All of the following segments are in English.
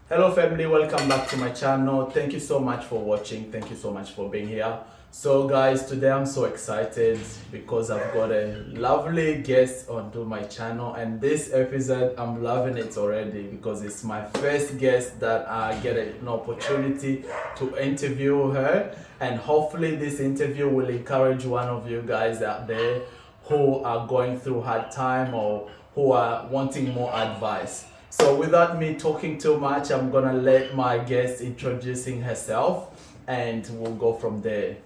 Hello family, welcome back to my channel. Thank you so much for watching. Thank you so much for being here. So guys, today I'm so excited because I've got a lovely guest onto my channel, and this episode I'm loving it already because it's my first guest that I get an opportunity to interview her, and hopefully this interview will encourage one of you guys out there who are going through hard time or who are wanting more advice. So without me talking too much, I'm gonna let my guest introducing herself and we'll go from there.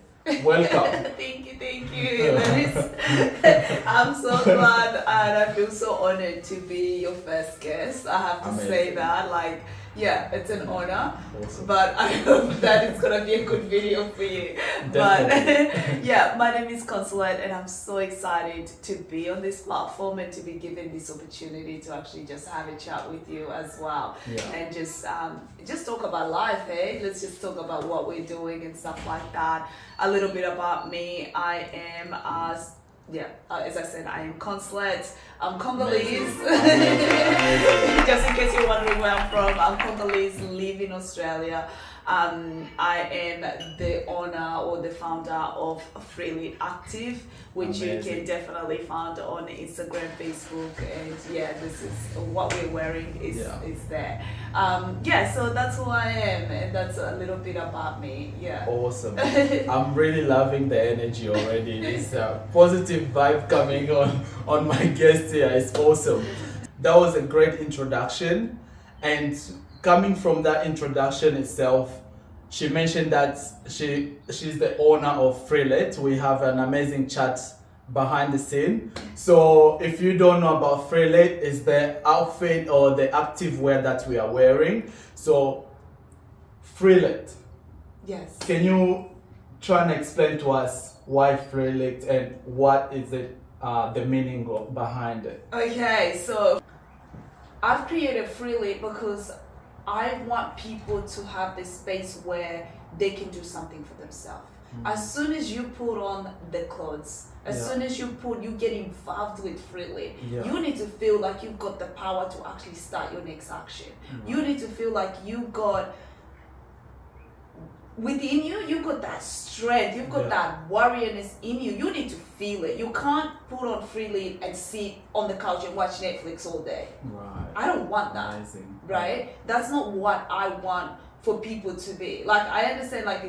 Welcome. Thank you. I'm so glad and I feel so honored to be your first guest. I have to Amazing. say that, yeah, it's an honor. Awesome. But I hope that it's gonna be a good video for you. Definitely. But yeah, my name is Consolate, and I'm so excited to be on this platform and to be given this opportunity to actually just have a chat with you as well. Yeah. And just talk about life, hey? Let's just talk about what we're doing and stuff like that. A little bit about me. I am as I said, I am Consolate. I'm Congolese. Amazing. Just in case you're wondering where I'm from, I'm Congolese, live in Australia. I am the owner or the founder of Frileteactive, which you Amazing. can definitely find on Instagram, Facebook, and yeah, this is what we're wearing is there. So that's who I am, and that's a little bit about me. Yeah. Awesome. I'm really loving the energy already. This positive vibe coming on my guest here. It's awesome. That was a great introduction, and coming from that introduction itself, she mentioned that she's the owner of Frilete. We have an amazing chat behind the scene. So if you don't know about Frilete, it's the outfit or the active wear that we are wearing. So Frilete, Yes. can you try and explain to us why Frilete and what is it, the meaning behind it? Okay, so I've created Frilete because I want people to have this space where they can do something for themselves. As soon as you put on the clothes, as soon as you get involved with Frilete, you need to feel like you've got the power to actually start your next action. You need to feel like you got within you, you've got that strength, you've got that warriorness in you. You need to feel it. You can't put on Frilete and sit on the couch and watch Netflix all day. Right. I don't want that. Amazing. Right? That's not what I want for people to be. Like, I understand, like,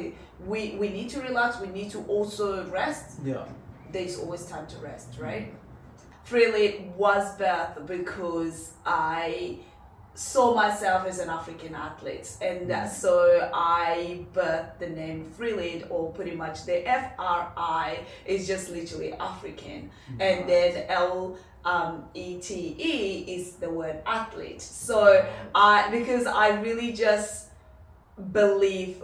we need to relax, we need to also rest. Yeah. There's always time to rest, right? Frilete was birthed because I saw myself as an African athlete, and so I birthed the name Frilete, or pretty much the FRI is just literally African, and then LETE is the word athlete. So because I really just believe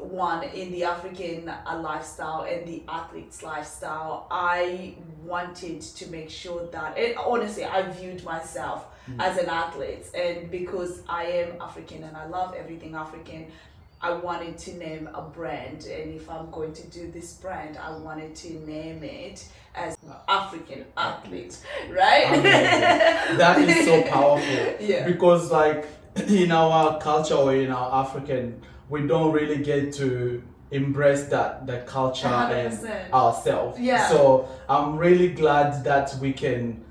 in the African lifestyle and the athlete's lifestyle, I wanted to make sure that, and honestly, I viewed myself as an athlete, and because I am African and I love everything African, I wanted to name a brand, and if I'm going to do this brand, I wanted to name it as African Athlete, right? That is so powerful. Yeah. Because like in our culture or in our African, we don't really get to embrace the culture 100%. and ourselves. Yeah. So I'm really glad that we can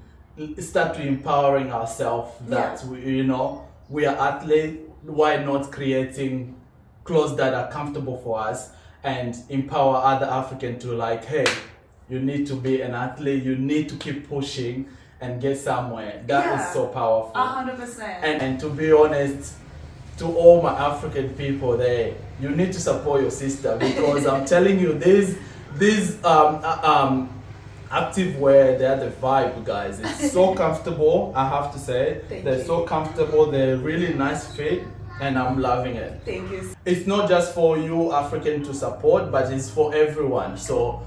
start to empowering ourselves, that we are athletes. Why not creating clothes that are comfortable for us and empower other African to, like, hey, you need to be an athlete, you need to keep pushing and get somewhere. That is so powerful. 100%. And to be honest, to all my African people there, you need to support your sister, because I'm telling you, these active wear, they're the vibe, guys. It's so comfortable, I have to say. They're so comfortable, they're really nice fit, and I'm loving it. Thank you. It's not just for you African to support, but it's for everyone. So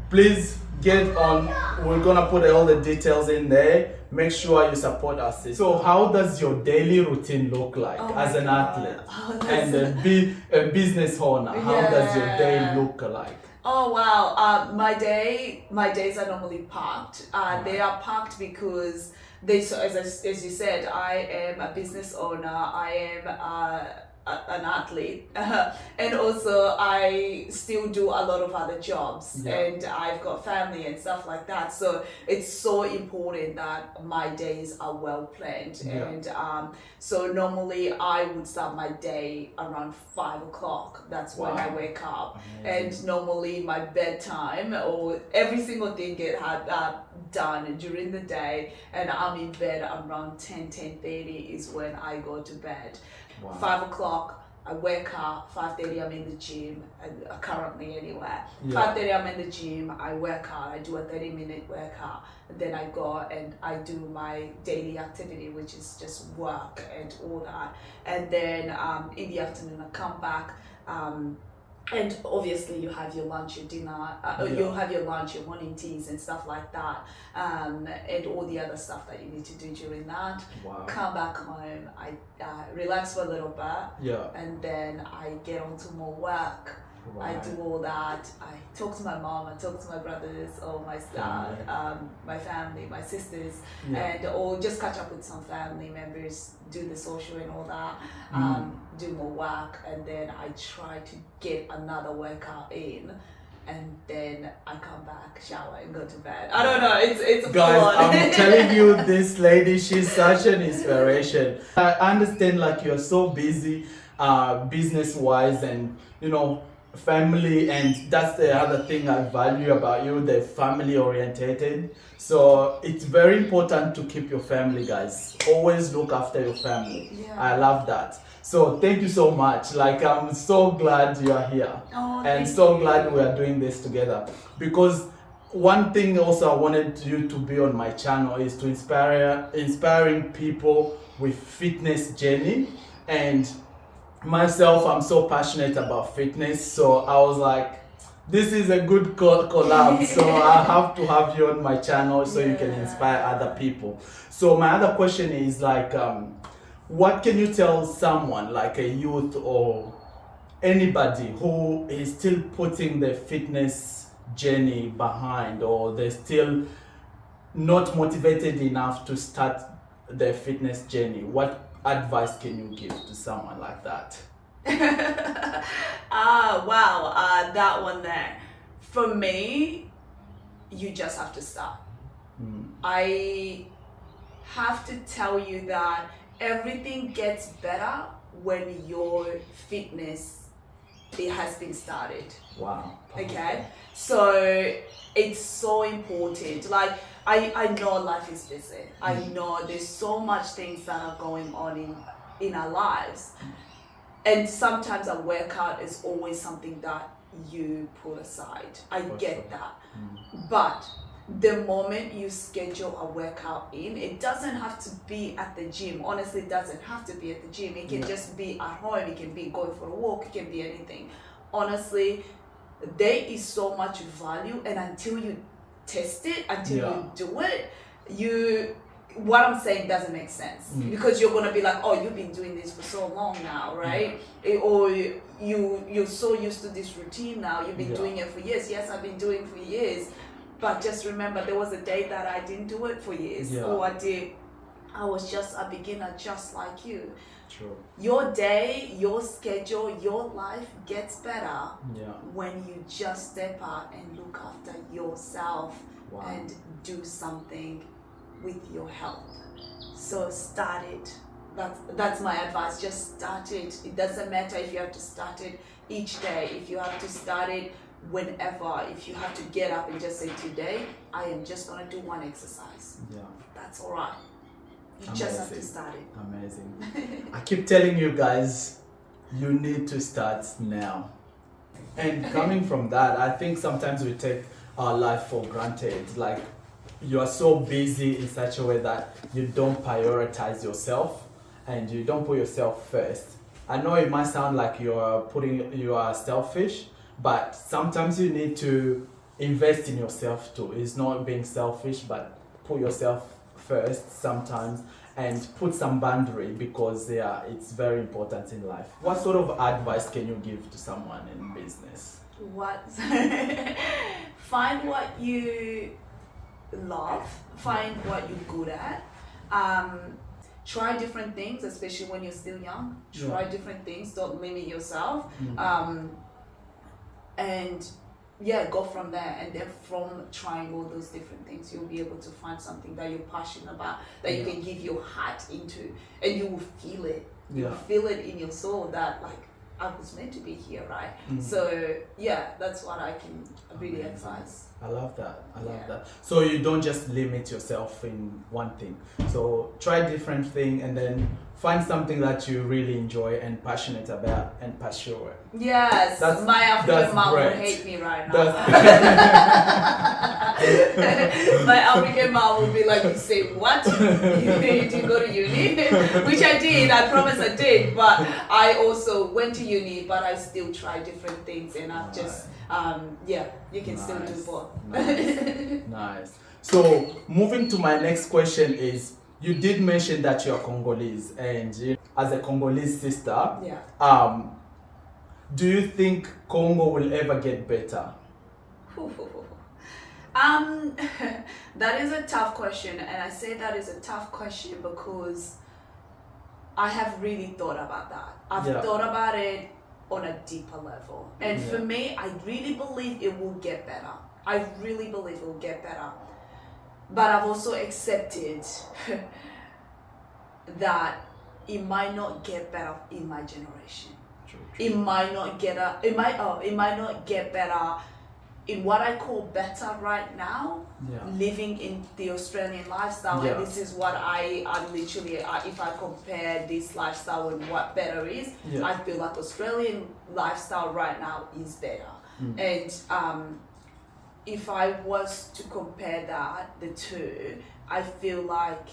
please get on. We're gonna put all the details in there. Make sure you support us. So how does your daily routine look like as an athlete and a business owner? How does your day look like? Oh wow, my days are normally packed. They are packed because as you said, I am a business owner. I am an athlete, and also I still do a lot of other jobs, and I've got family and stuff like that. So it's so important that my days are well planned, and so normally I would start my day around 5 o'clock. That's when I wake up. And normally my bedtime or every single thing get done during the day, and I'm in bed around 10:30 is when I go to bed. 5 o'clock I wake up, 5:30 I'm in the gym, currently anywhere. 5:30 I'm in the gym, I work out, I do a 30-minute workout, and then I go and I do my daily activity, which is just work and all that. And then in the afternoon I come back, and obviously you have your lunch, your dinner, you'll have your lunch, your morning teas and stuff like that, and all the other stuff that you need to do during that. Come back home, I relax for a little bit, and then I get on to more work. I do all that. I talk to my mom, I talk to my brothers or my my family, my sisters, and or just catch up with some family members, do the social and all that, do more work, and then I try to get another workout in, and then I come back, shower, and go to bed. I don't know, it's guys, fun. I'm telling you, this lady, she's such an inspiration. I understand like you're so busy business wise, and you know, family, and that's the other thing I value about you, the family orientated. So it's very important to keep your family, guys. Always look after your family. I love that. So thank you so much. Like, I'm so glad you are here, and so glad we are doing this together, because one thing also I wanted you to be on my channel is to inspiring people with fitness journey. And myself, I'm so passionate about fitness, so I was like, this is a good collab. So I have to have you on my channel so you can inspire other people. So my other question is like, what can you tell someone like a youth or anybody who is still putting their fitness journey behind, or they're still not motivated enough to start their fitness journey? What advice can you give to someone like that? That one there. For me, you just have to start. I have to tell you that everything gets better when your fitness has been started. Okay, so it's so important. Like, I know life is busy. I know there's so much things that are going on in our lives, and sometimes a workout is always something that you put aside. I get that, but the moment you schedule a workout in, it doesn't have to be at the gym. Honestly, it doesn't have to be at the gym. It can just be at home. It can be going for a walk. It can be anything. Honestly, there is so much value, and until you test it, until you do it, what I'm saying doesn't make sense, because you're gonna be like, oh, you've been doing this for so long now, right? Or you're so used to this routine now. You've been doing it for years. Yes, I've been doing it for years, but just remember, there was a day that I didn't do it for years, or I was just a beginner, just like you. True. Your day, your schedule, your life gets better when you just step out and look after yourself and do something with your health. So start it. That's my advice. Just start it. It doesn't matter if you have to start it each day, if you have to start it whenever, if you have to get up and just say, today I am just gonna do one exercise. That's all right. You just have to start it. Amazing. I keep telling you guys, you need to start now. And coming from that, I think sometimes we take our life for granted. Like, you are so busy in such a way that you don't prioritize yourself and you don't put yourself first. I know it might sound like you are selfish, but sometimes you need to invest in yourself too. It's not being selfish, but put yourself first sometimes, and put some boundary, because it's very important in life. What sort of advice can you give to someone in business? Find what you love, find what you're good at, try different things, especially when you're still young. Try different things. Don't limit yourself. And yeah, go from there. And then from trying all those different things, you'll be able to find something that you're passionate about, that you can give your heart into, and you will feel it. You will feel it in your soul that like, I was meant to be here, right? So yeah, that's what I can really advise. I love that. I love that. So you don't just limit yourself in one thing. So try different thing and then find something that you really enjoy and passionate about and pursue it. Yes, my African mom will hate me right now. My African mom will be like, you say what? You did go to uni? Which I did, I promise I did. But I also went to uni, but I still tried different things, and I've just, you can still do both. Nice. So moving to my next question is, you did mention that you're Congolese, and as a Congolese sister, do you think Congo will ever get better? That is a tough question, and I say that is a tough question because I have really thought about that. I've thought about it on a deeper level, and for me, I really believe it will get better. I really believe it will get better. But I've also accepted that it might not get better in my generation. True. It might not get better in what I call better right now. Living in the Australian lifestyle, and this is what I'm literally. If I compare this lifestyle and what better is, I feel like Australian lifestyle right now is better. And if I was to compare the two, I feel like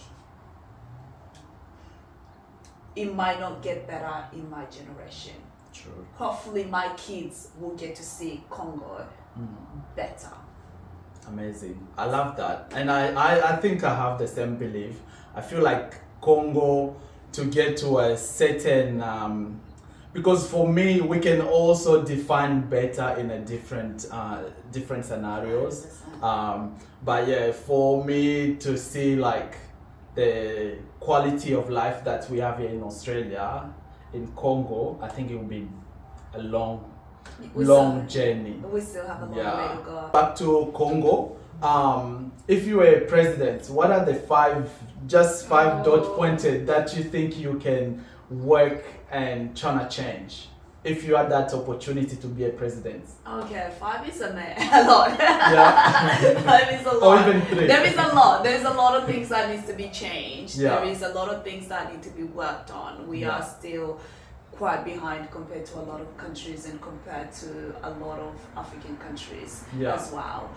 it might not get better in my generation. True. Hopefully my kids will get to see Congo better. Amazing. I love that. And I think I have the same belief. I feel like Congo, to get to a certain because for me, we can also define better in a different scenarios. But yeah, for me to see like the quality of life that we have here in Australia, in Congo, I think it will be a long journey. We still have a long way to go. Back to Congo. If you were president, what are the five dot pointed that you think you can work and trying to change if you had that opportunity to be a president? Okay, 5 is a lot. 5 is a lot. Or even 3. There is a lot. There's a lot of things that needs to be changed. Yeah. There is a lot of things that need to be worked on. We are still quite behind compared to a lot of countries and compared to a lot of African countries as well.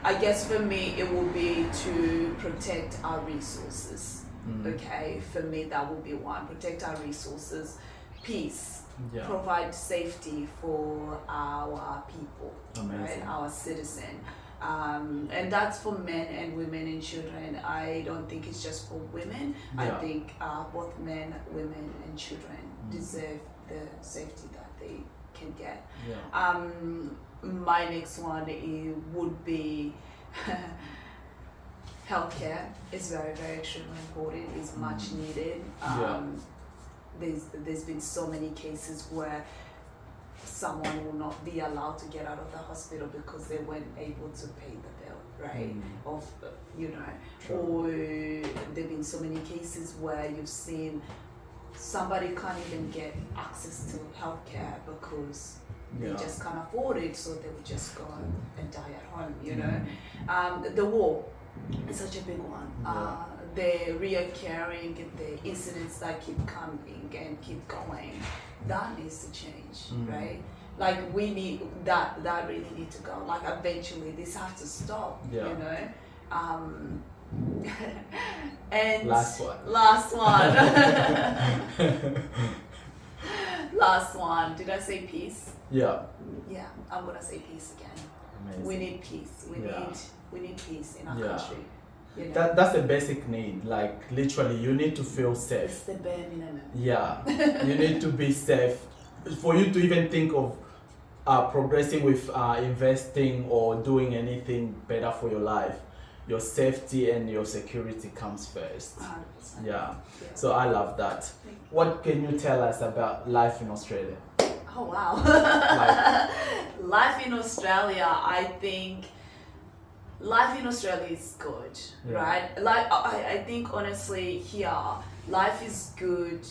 I guess for me it will be to protect our resources. Okay, for me that will be one. Protect our resources, peace, provide safety for our people, right? Our citizen. And that's for men and women and children. I don't think it's just for women. I think both men, women and children deserve the safety that they can get. My next one would be healthcare. Is very, very extremely important. Is much needed. There's been so many cases where someone will not be allowed to get out of the hospital because they weren't able to pay the bill, right? Or there've been so many cases where you've seen somebody can't even get access to healthcare because they just can't afford it, so they would just go and die at home, The war is such a big one. The reoccurring, the incidents that keep coming and keep going, that needs to change, right? Like we need that really need to go. Like eventually this has to stop, And last one. Last one. Did I say peace? Yeah, I'm gonna say peace again. Amazing. We need peace. We need peace in our country. That's a basic need. Like literally, you need to feel safe. It's the bare minimum. You need to be safe for you to even think of progressing with investing or doing anything better for your life. your safety and your security comes first. 100%. Yeah. So I love that. What can you tell us about life in Australia? Oh wow. Like, Life in Australia, I think life in Australia is good, Yeah. right? Like I think honestly here, life is good,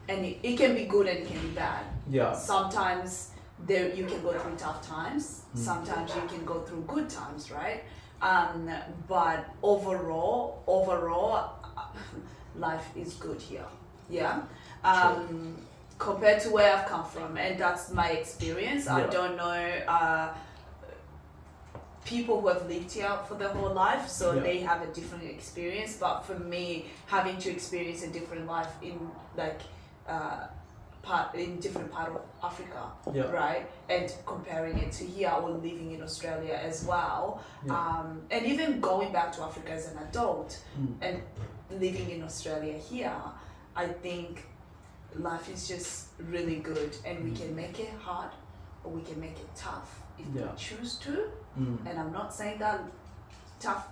and it can be good and it can be bad. yeah. Sometimes there you can go through tough times. Sometimes you can go through good times, right? But overall, life is good here. Yeah. Compared to where I've come from, and that's my experience. I Yeah. don't know people who have lived here for their whole life, so Yeah. they have a different experience. But for me, having to experience a different life in like different part of Africa, Yeah. right, and comparing it to here or living in Australia as well, Yeah. and even going back to Africa as an adult Mm. and living in Australia here, I think life is just really good, and we can make it hard or we can make it tough if Yeah. we choose to. Mm. And I'm not saying that tough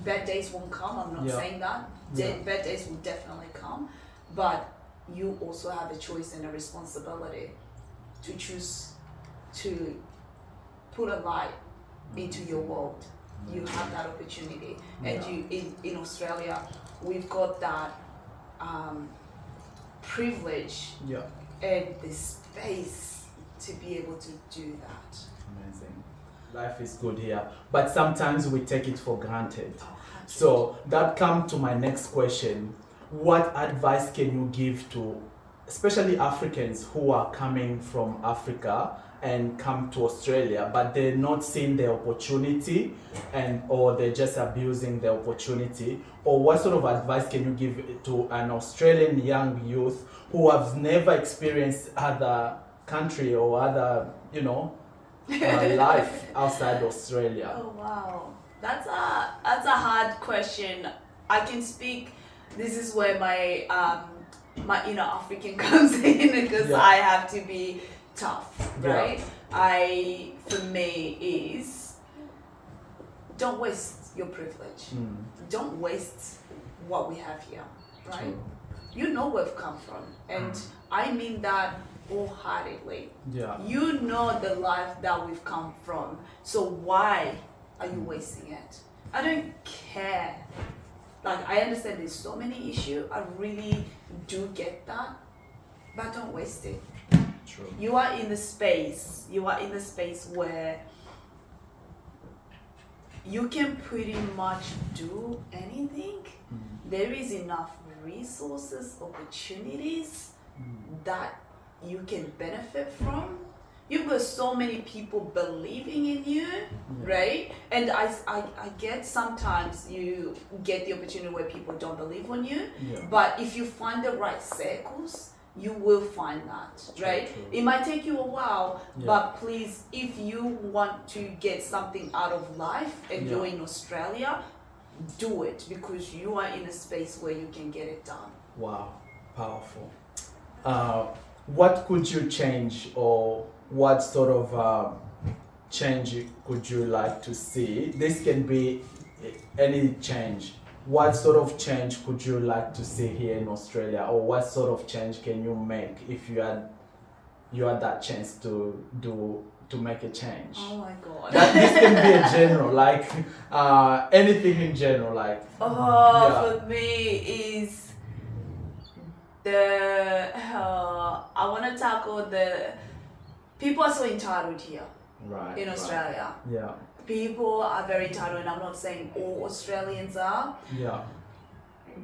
bad days won't come. I'm not Yeah. saying that Yeah. bad days will definitely come, but you also have a choice and a responsibility to choose to put a light into your world. You have that opportunity, and Yeah. you in Australia, we've got that privilege Yeah. and the space to be able to do that. Amazing. Life is good here, but sometimes we take it for granted. Oh, So that comes to my next question. What advice can you give to especially Africans who are coming from Africa and come to Australia, but they're not seeing the opportunity and or they're just abusing the opportunity? Or what sort of advice can you give to an Australian young youth who has never experienced other country or other, life outside Australia? Oh wow, that's a hard question. I can speak. This is where my my inner African comes in, because Yeah. I have to be tough, Yeah. right? For me is don't waste your privilege. Don't waste what we have here, right? True. You know where we've come from, and I mean that wholeheartedly. Yeah. You know the life that we've come from, so why are you wasting it? I don't care. Like, I understand there's so many issues, I really do get that, but don't waste it. True. You are in the space where you can pretty much do anything. There is enough resources, opportunities that you can benefit from. You've got so many people believing in you, right? And I get sometimes you get the opportunity where people don't believe on you, Yeah. but if you find the right circles, you will find that, right? True. It might take you a while, Yeah. but please, if you want to get something out of life and Yeah. you're in Australia, do it, because you are in a space where you can get it done. Wow, powerful. What could you change, or what sort of change could you like to see? This can be any change. What sort of change could you like to see here in Australia, or what sort of change can you make if you had that chance to make a change? Oh my god. This can be a general, like anything in general, like. For me is I want to tackle the people are so entitled here Right. in Australia. Yeah. People are very entitled, and I'm not saying all Australians are, Yeah.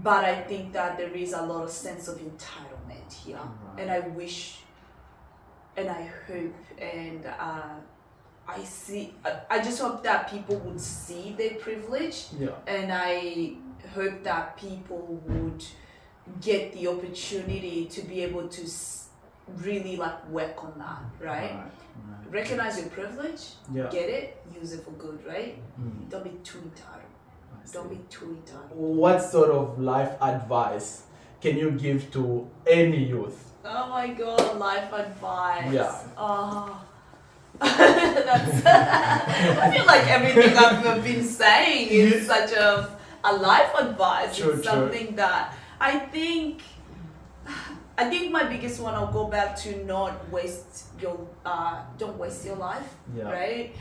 but I think that there is a lot of sense of entitlement here, Right. and I wish, and I hope, and I just hope that people would see their privilege, Yeah. and I hope that people would get the opportunity to be able to really like work on that, right? Recognize your privilege, Yeah. get it, use it for good, right? Mm. Don't be too entitled. Don't be too entitled. What sort of life advice can you give to any youth? Oh my god, life advice. Yeah. That's I feel like everything I've been saying is such a life advice. True, It's something that I think my biggest one, I'll go back to not waste your don't waste your life, Yeah. right?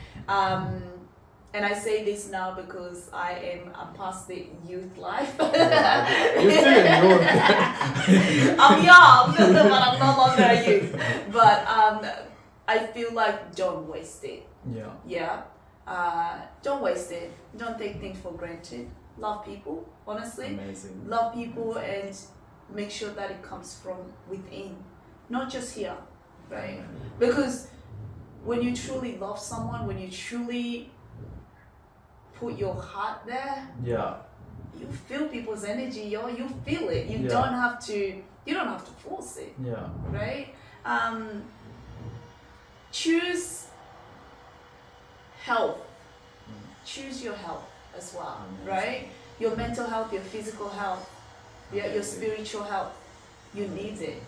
And I say this now because I am past the youth life. You're still in youth. I'm young, but I'm no longer a youth. But I feel like don't waste it. Yeah. Yeah. Don't waste it. Don't take things for granted. Love people, honestly. Amazing. Love people and make sure that it comes from within, not just here, right? Because when you truly love someone, when you truly put your heart there, Yeah. you feel people's energy, yo. You feel it. You Yeah. don't have to force it, Yeah. right? Choose health. Choose your health as well, Amazing. right? Your mental health, your physical health, your Amazing. spiritual health. You need it,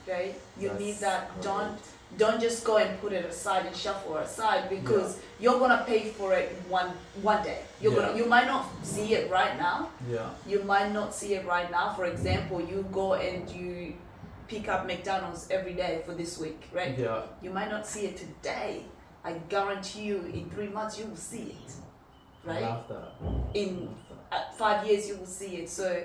right? You That's need that. correct. Don't just go and put it aside and shuffle it aside, because you're gonna pay for it one day. You might not see it right now. Yeah. You might not see it right now. For example, you go and you pick up McDonald's every day for this week, right? Yeah. You might not see it today. I guarantee you, in 3 months you will see it, I right? love that. In Love that. 5 years you will see it. So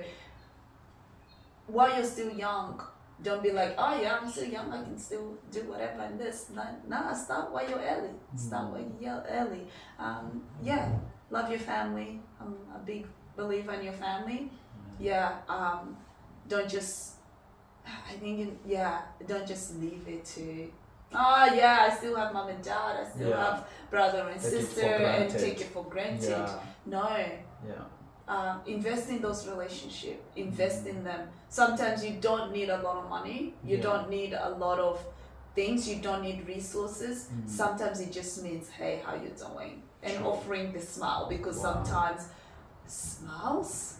while you're still young, don't be like, oh yeah, I'm still young, I can still do whatever and this. Nah, start while you're early. Start while you're early. Yeah, love your family. I'm a big believer in your family. Yeah, don't just, don't just leave it to, oh yeah, I still have mom and dad, I still have brother and Take it for sister, and granted. take it for granted. Yeah. No. Yeah. Invest in those relationships. Invest in them. Sometimes you don't need a lot of money. You don't need a lot of things. You don't need resources. Sometimes it just means, hey, how you doing? And True. offering the smile, because Wow. sometimes smiles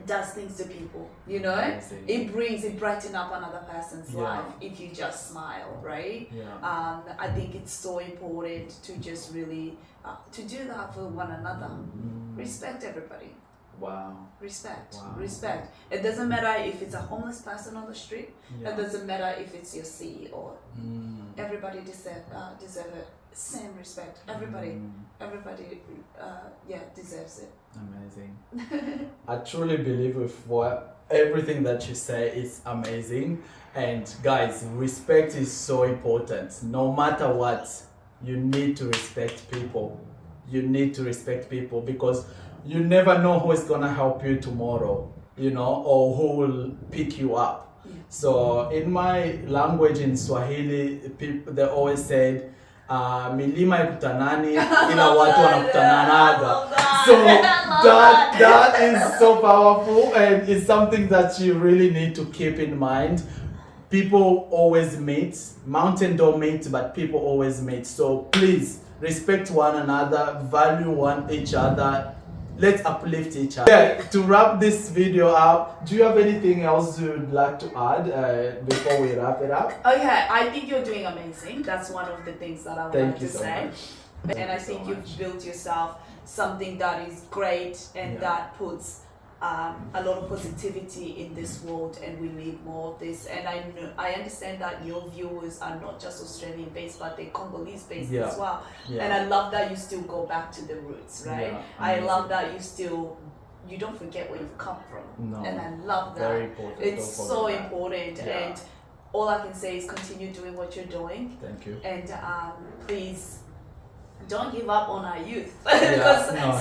does things to people. You know, Amazing. it brightens up another person's Yeah. life if you just smile, right? Yeah. I think it's so important to just really to do that for one another. Respect everybody. Wow. Respect. Wow. Respect. It doesn't matter if it's a homeless person on the street. Yeah. It doesn't matter if it's your CEO. Everybody deserve it. Same respect. Everybody deserves it. Amazing. I truly believe with everything that you say is amazing. And guys, respect is so important. No matter what, you need to respect people. You need to respect people, because you never know who is gonna help you tomorrow, or who will pick you up. Yeah. So in my language, in Swahili, people, they always said, milima ikutanani ila watu wanakutananaga. So that is so powerful, and it's something that you really need to keep in mind. People always meet. Mountain don't meet, but people always meet. So please respect one another, value each other. Let's uplift each other. Yeah, to wrap this video up, do you have anything else you'd like to add before we wrap it up? Okay, I think you're doing amazing. That's one of the things that I wanted to say. Much. And I think you've built yourself something that is great, and that puts a lot of positivity in this world, and we need more of this. And I understand that your viewers are not just Australian based, but they're Congolese based as well. Yeah. And I love that you still go back to the roots, right? Yeah, I love that you don't forget where you've come from. No. And I love that. Very important. It's Don't so forget that. important. Yeah. And all I can say is continue doing what you're doing. Thank you. And please don't give up on our youth. Yeah, Because no,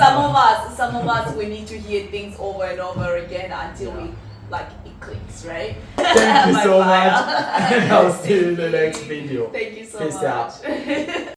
some of us we need to hear things over and over again until it clicks, right? Thank you My so fire. much, and I'll see you in the next video. Thank you so Peace much. out.